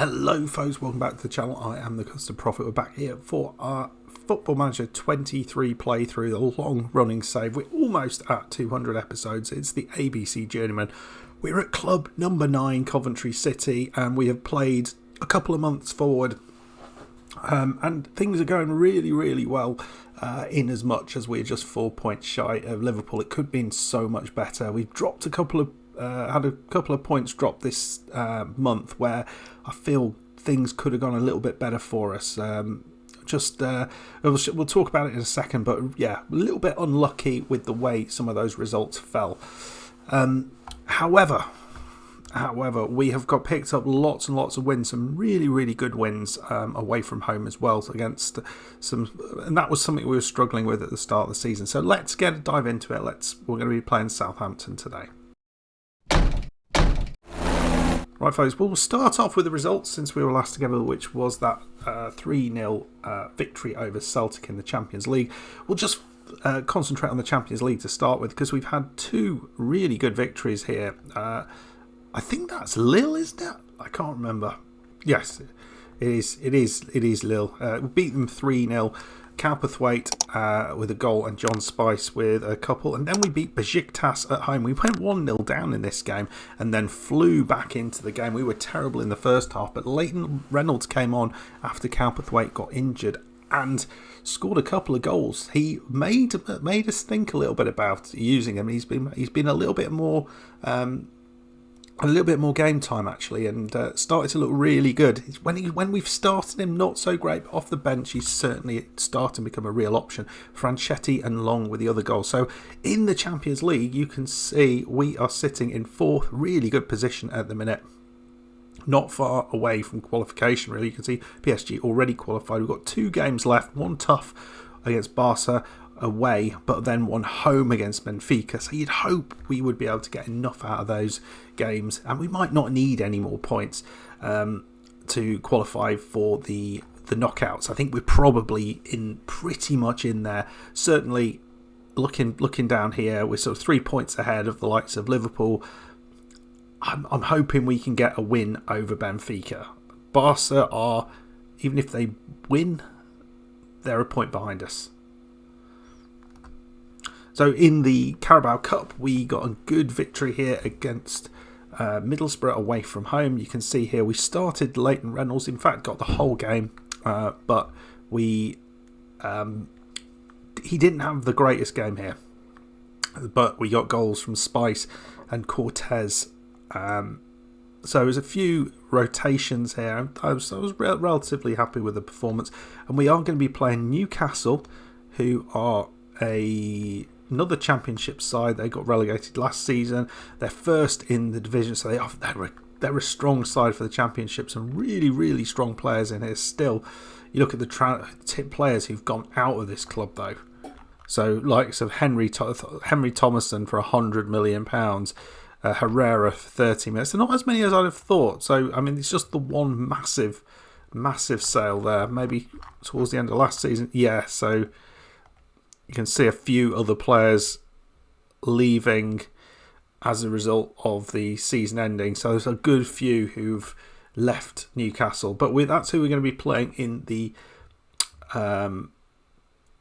Hello folks, welcome back to the channel. I am the Custom Prophet. We're back here for our Football Manager 23 playthrough, the long running save. We're almost at 200 episodes. It's the ABC Journeyman. We're at club number 9, Coventry City, and we have played a couple of months forward. And things are going really well, in as much as we're just 4 points shy of Liverpool. It could have been so much better. We've dropped a couple of had a couple of points drop this month where I feel things could have gone a little bit better for us. We'll talk about it in a second, but yeah, a little bit unlucky with the way some of those results fell. However, we have picked up lots and lots of wins, some really good wins away from home as well against some, and that was something we were struggling with at the start of the season. So let's dive into it. We're going to be playing Southampton today. Right, folks, we'll start off with the results since we were last together, which was that 3-0 victory over Celtic in the Champions League. We'll just concentrate on the Champions League to start with, because we've had two really good victories here. I think that's Lille, isn't it? I can't remember. Yes, it is Lille. We beat them 3-0. Calpathwaite with a goal and John Spice with a couple, and then we beat Besiktas at home. We went 1-0 down in this game and then flew back into the game. We were terrible in the first half, but Leighton Reynolds came on after Calpathwaite got injured and scored a couple of goals. He made us think a little bit about using him. He's been a little bit more game time actually, and started to look really good. When we've started him not so great, but off the bench he's certainly starting to become a real option. Franchetti and Long with the other goals. So in the Champions League you can see we are sitting in 4th, really good position at the minute. Not far away from qualification really. You can see PSG already qualified. We've got 2 games left, one tough against Barca away, but then one home against Benfica. So you'd hope we would be able to get enough out of those games, and we might not need any more points to qualify for the knockouts. I think we're probably pretty much in there. Certainly looking down here, we're sort of 3 points ahead of the likes of Liverpool. I'm hoping we can get a win over Benfica. Barca are, even if they win, they're a point behind us. So in the Carabao Cup, we got a good victory here against Middlesbrough away from home. You can see here we started Leighton Reynolds, in fact got the whole game, but he didn't have the greatest game here. But we got goals from Spice and Cortez. So there's a few rotations here. I was relatively happy with the performance. And we are going to be playing Newcastle, who are another championship side. They got relegated last season. They're first in the division, so they're a strong side for the championship. Some really strong players in here still. You look at the players who've gone out of this club though. So likes of Henry Thomason for £100 million, Herrera for 30 minutes. They're not as many as I'd have thought. So I mean, it's just the one massive sale there. Maybe towards the end of last season. Yeah, so you can see a few other players leaving as a result of the season ending. So there's a good few who've left Newcastle. But that's who we're going to be playing in the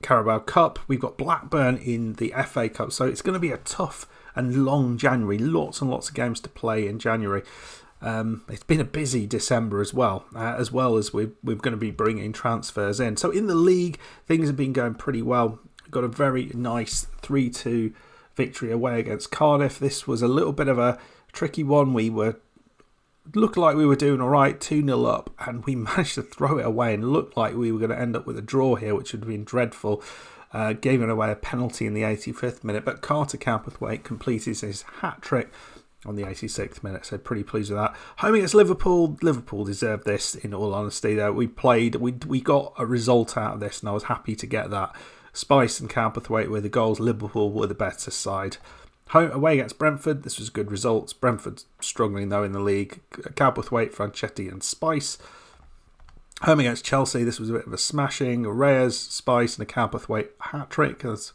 Carabao Cup. We've got Blackburn in the FA Cup. So it's going to be a tough and long January. Lots and lots of games to play in January. It's been a busy December as well as we're going to be bringing transfers in. So in the league, things have been going pretty well. Got a very nice 3-2 victory away against Cardiff. This was a little bit of a tricky one. We looked like we were doing all right, 2-0 up, and we managed to throw it away and looked like we were going to end up with a draw here, which would have been dreadful. Giving away a penalty in the 85th minute, but Carter Calpathwaite completed his hat-trick on the 86th minute, so pretty pleased with that. Home against Liverpool. Liverpool deserved this, in all honesty. Though we got a result out of this, and I was happy to get that. Spice and Calpathwaite were the goals. Liverpool were the better side. Away against Brentford, this was good results. Brentford struggling though in the league. Calpathwaite, Franchetti and Spice. Home against Chelsea, this was a bit of a smashing. Reyes, Spice and a Calpathwaite hat-trick. That's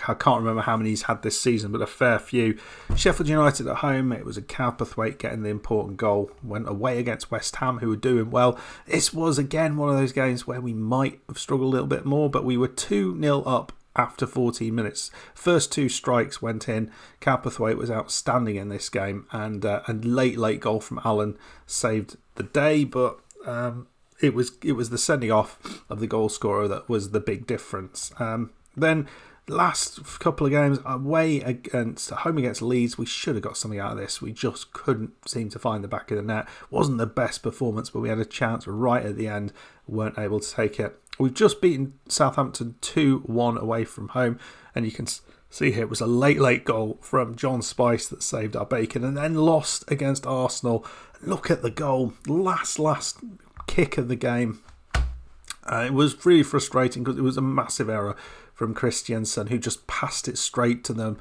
I can't remember how many he's had this season, but a fair few. Sheffield United at home, it was a Cowperthwaite getting the important goal. Went away against West Ham, who were doing well. This was, again, one of those games where we might have struggled a little bit more, but we were 2-0 up after 14 minutes. First 2 strikes went in. Cowperthwaite was outstanding in this game, and late goal from Allen saved the day, but it was the sending off of the goal scorer that was the big difference. Then last couple of games, home against Leeds, we should have got something out of this. We just couldn't seem to find the back of the net. Wasn't the best performance, but we had a chance right at the end. Weren't able to take it. We've just beaten Southampton 2-1 away from home, and you can see here it was a late goal from John Spice that saved our bacon, and then lost against Arsenal. Look at the goal, last kick of the game. It was really frustrating because it was a massive error from Christiansen, who just passed it straight to them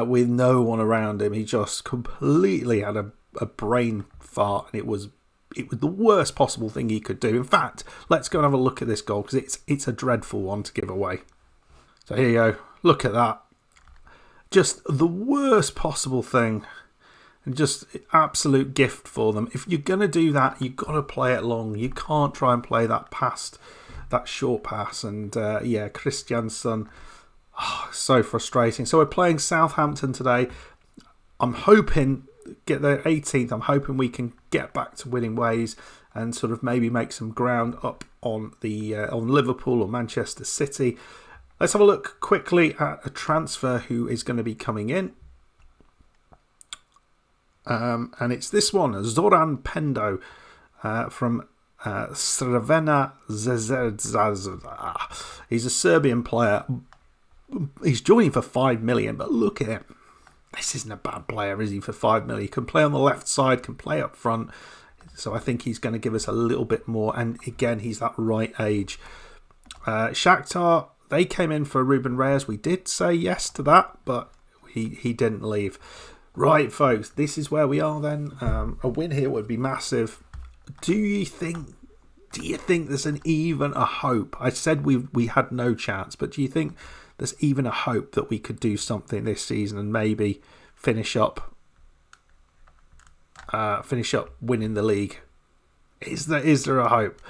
with no one around him. He just completely had a brain fart, and it was the worst possible thing he could do. In fact, let's go and have a look at this goal, because it's a dreadful one to give away. So here you go. Look at that. Just the worst possible thing. And just absolute gift for them. If you're going to do that, you've got to play it long. You can't try and play that short pass. And Christiansen, so frustrating. So we're playing Southampton today. I'm hoping, get their 18th, I'm hoping we can get back to winning ways and sort of maybe make some ground up on Liverpool or Manchester City. Let's have a look quickly at a transfer who is going to be coming in. And it's this one, Zoran Pendo from Crvena Zvezda. He's a Serbian player. He's joining for 5 million, but look at him. This isn't a bad player, is he, for 5 million? He can play on the left side, can play up front. So I think he's going to give us a little bit more. And again, he's that right age. Shakhtar, they came in for Ruben Reyes. We did say yes to that, but he didn't leave. Right, folks, this is where we are then. A win here would be massive. Do you think there's even a hope? I said we had no chance, but do you think there's even a hope that we could do something this season and maybe finish up winning the league? Is there a hope?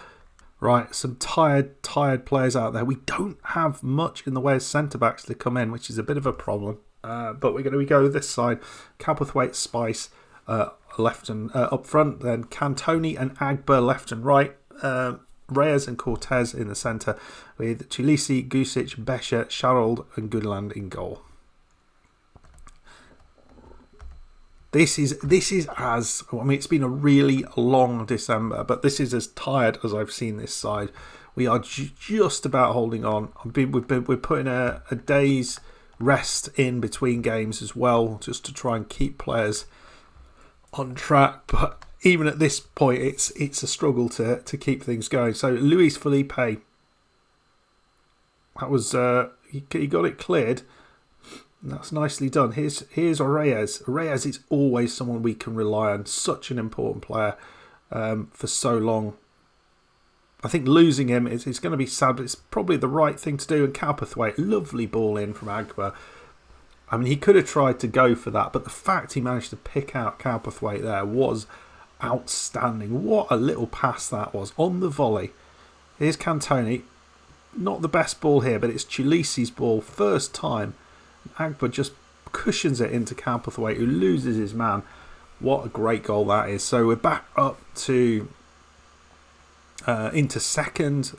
Right, some tired players out there. We don't have much in the way of centre-backs to come in, which is a bit of a problem. But we're going to go this side. Cowperthwaite, Spice left and up front. Then Cantoni and Agba left and right. Reyes and Cortez in the centre, with Chilisi, Gusic, Besha, Sharold and Goodland in goal. This is it's been a really long December, but this is as tired as I've seen this side. We are just about holding on. We're putting a day's rest in between games as well, just to try and keep players on track. But even at this point, it's a struggle to keep things going. So Luis Felipe, that was he got it cleared. That's nicely done. Here's Reyes. Reyes is always someone we can rely on. Such an important player for so long. I think losing him is going to be sad, but it's probably the right thing to do. And Cowperthwaite, lovely ball in from Agba. I mean, he could have tried to go for that, but the fact he managed to pick out Cowperthwaite there was outstanding. What a little pass that was on the volley. Here's Cantoni. Not the best ball here, but it's Chilisi's ball. First time. Agba just cushions it into Cowperthwaite, who loses his man. What a great goal that is. So we're back up to into second.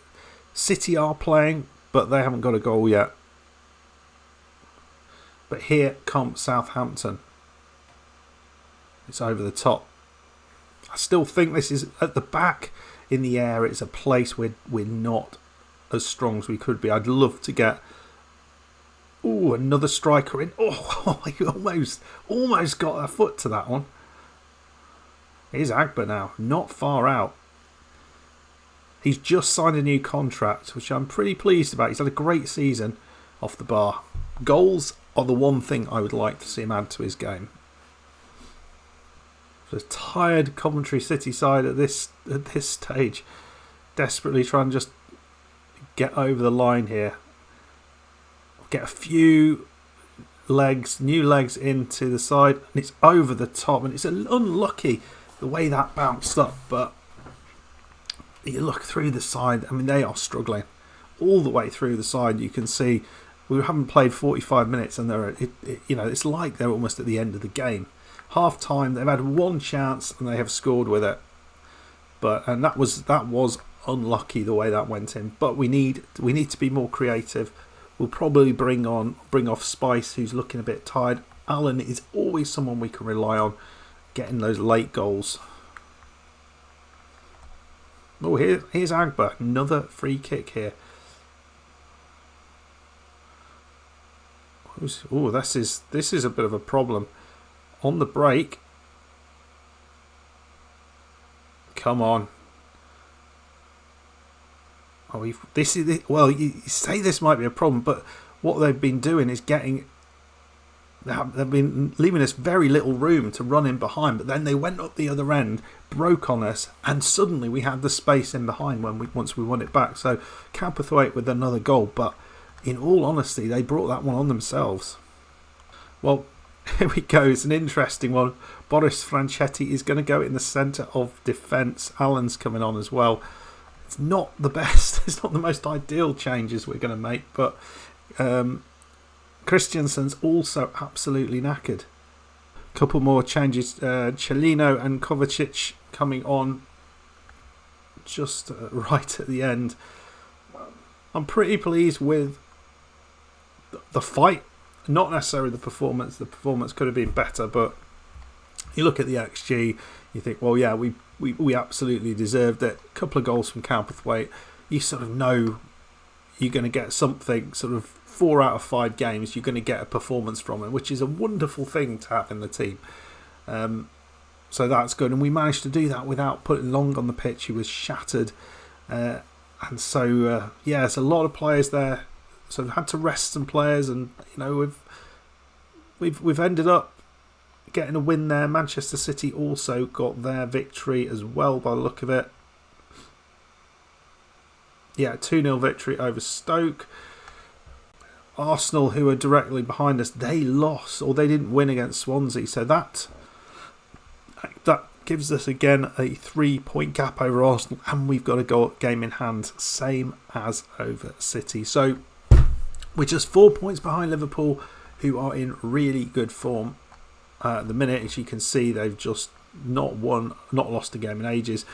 City are playing, but they haven't got a goal yet. But here comes Southampton. It's over the top. I still think this is at the back in the air. It's a place where we're not as strong as we could be. I'd love to get another striker in. He almost got a foot to that one. Here's Agba now, not far out. He's just signed a new contract, which I'm pretty pleased about. He's had a great season off the bar. Goals are the one thing I would like to see him add to his game. The tired Coventry City side at this stage, desperately trying to just get over the line here. get a few new legs into the side, and it's over the top, and it's unlucky the way that bounced up, but you look through the side, I mean, they are struggling all the way through the side. You can see we haven't played 45 minutes, and it's like they're almost at the end of the game. Half time, they've had one chance and they have scored with it, and that was unlucky the way that went in. But we need to be more creative. We'll probably bring off Spice, who's looking a bit tired. Alan is always someone we can rely on getting those late goals. Oh, here's Agba, another free kick here. Oh, this is a bit of a problem. On the break. Come on. Oh, you say this might be a problem, but what they've been doing is they've been leaving us very little room to run in behind, but then they went up the other end, broke on us, and suddenly we had the space in behind once we won it back. So Cowperthwaite with another goal, but in all honesty, they brought that one on themselves. Well, here we go. It's an interesting one. Boris Franchetti is going to go in the centre of defence. Alan's coming on as well. It's not the best. It's not the most ideal changes we're going to make, but Christiansen's also absolutely knackered. Couple more changes. Cellino and Kovacic coming on just right at the end. I'm pretty pleased with the fight, not necessarily the performance. The performance could have been better, but you look at the XG, you think, well, yeah, we absolutely deserved it. A couple of goals from Cowperthwaite. You sort of know you're going to get something, sort of 4 out of 5 games, you're going to get a performance from it, which is a wonderful thing to have in the team. So that's good. And we managed to do that without putting Long on the pitch. He was shattered. And so, there's a lot of players there. So we've had to rest some players, and we've ended up getting a win there. Manchester City also got their victory as well, by the look of it. Yeah, 2-0 victory over Stoke. Arsenal, who are directly behind us, they lost, or they didn't win against Swansea. So that gives us again a 3-point gap over Arsenal, and we've got a game in hand, same as over City. So we're just 4 points behind Liverpool, who are in really good form at the minute. As you can see, they've just not lost a game in ages.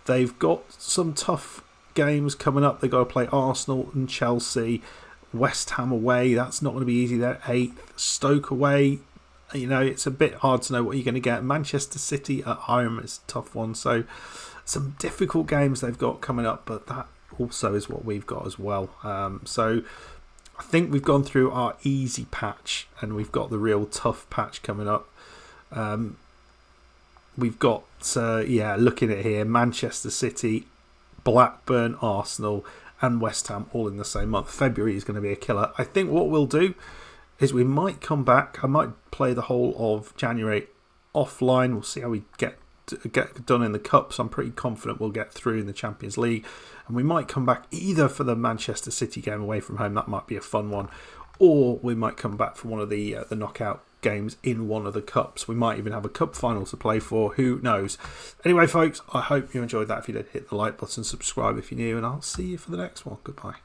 They've got some tough games coming up. They've got to play Arsenal and Chelsea, West Ham away. That's not going to be easy. They're 8th. Stoke away. It's a bit hard to know what you're going to get. Manchester City at home is a tough one. So some difficult games they've got coming up, but that also is what we've got as well. So I think we've gone through our easy patch, and we've got the real tough patch coming up. We've got, looking at here, Manchester City, Blackburn, Arsenal and West Ham all in the same month. February is going to be a killer. I think what we'll do is we might come back. I might play the whole of January offline. We'll see how we get done in the Cups. I'm pretty confident we'll get through in the Champions League. And we might come back either for the Manchester City game away from home. That might be a fun one. Or we might come back for one of the knockout games in one of the Cups. We might even have a Cup final to play for. Who knows? Anyway, folks, I hope you enjoyed that. If you did, hit the like button, subscribe if you're new, and I'll see you for the next one. Goodbye.